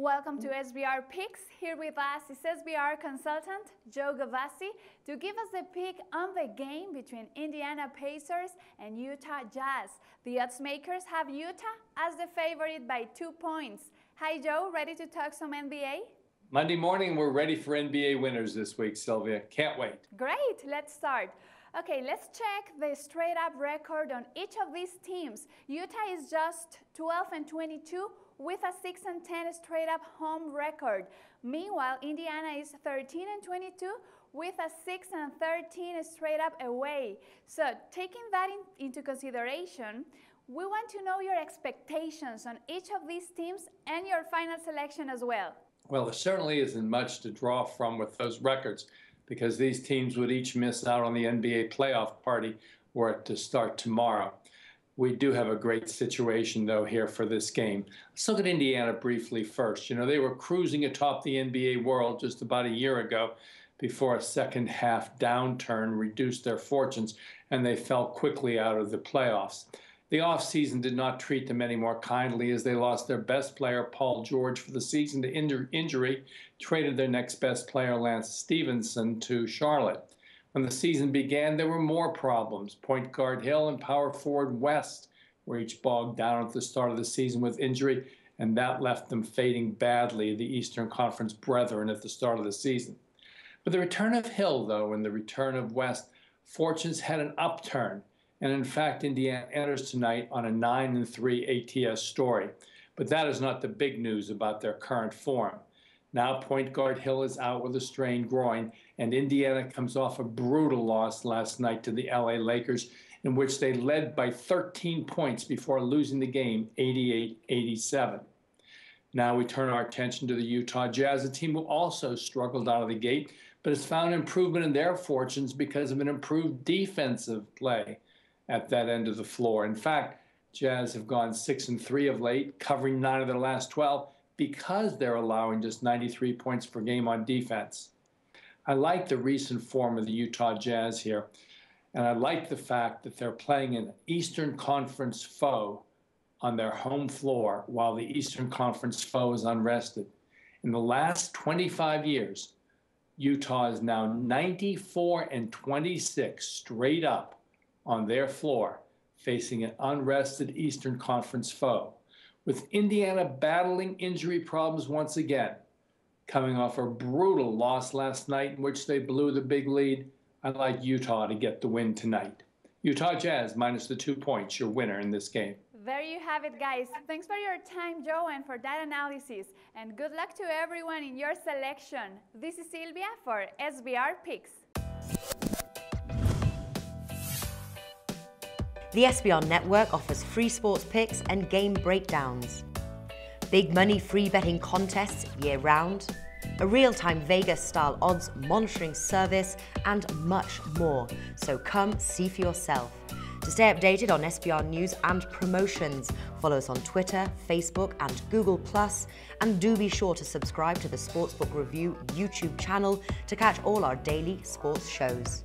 Welcome to SBR Picks. Here with us is SBR consultant Joe Gavazzi to give us a pick on the game between Indiana Pacers and Utah Jazz. The odds makers have Utah as the favorite by 2 points. Hi Joe, ready to talk some NBA? Monday morning, we're ready for NBA winners this week, Sylvia. Can't wait. Great, let's start. Okay, let's check the straight-up record on each of these teams. Utah is just 12-22 with a 6-10 straight-up home record. Meanwhile, Indiana is 13-22 with a 6-13 straight-up away. So, taking that into consideration, we want to know your expectations on each of these teams and your final selection as well. Well, there certainly isn't much to draw from with those records, because these teams would each miss out on the NBA playoff party were it to start tomorrow. We do have a great situation, though, here for this game. Let's look at Indiana briefly first. You know, they were cruising atop the NBA world just about a year ago before a second-half downturn reduced their fortunes, and they fell quickly out of the playoffs. The offseason did not treat them any more kindly as they lost their best player, Paul George, for the season to injury, traded their next best player, Lance Stevenson, to Charlotte. When the season began, there were more problems. Point guard Hill and power forward West were each bogged down at the start of the season with injury, and that left them fading badly, the Eastern Conference brethren, at the start of the season. With the return of Hill, though, and the return of West, fortunes had an upturn. And in fact, Indiana enters tonight on a 9-3 ATS story. But that is not the big news about their current form. Now point guard Hill is out with a strained groin, and Indiana comes off a brutal loss last night to the LA Lakers, in which they led by 13 points before losing the game 88-87. Now we turn our attention to the Utah Jazz, a team who also struggled out of the gate, but has found improvement in their fortunes because of an improved defensive play at that end of the floor. In fact, Jazz have gone 6-3 of late, covering 9 of their last 12 because they're allowing just 93 points per game on defense. I like the recent form of the Utah Jazz here, and I like the fact that they're playing an Eastern Conference foe on their home floor while the Eastern Conference foe is unrested. In the last 25 years, Utah is now 94-26 straight up on their floor, facing an unrested Eastern Conference foe. With Indiana battling injury problems once again, coming off a brutal loss last night in which they blew the big lead, I like Utah to get the win tonight. Utah Jazz minus the 2 points, your winner in this game. There you have it, guys. Thanks for your time, Joe, and for that analysis. And good luck to everyone in your selection. This is Silvia for SBR Picks. The SBR Network offers free sports picks and game breakdowns, big money free betting contests year-round, a real-time Vegas-style odds monitoring service, and much more. So come see for yourself. To stay updated on SBR news and promotions, follow us on Twitter, Facebook, and Google+, and do be sure to subscribe to the Sportsbook Review YouTube channel to catch all our daily sports shows.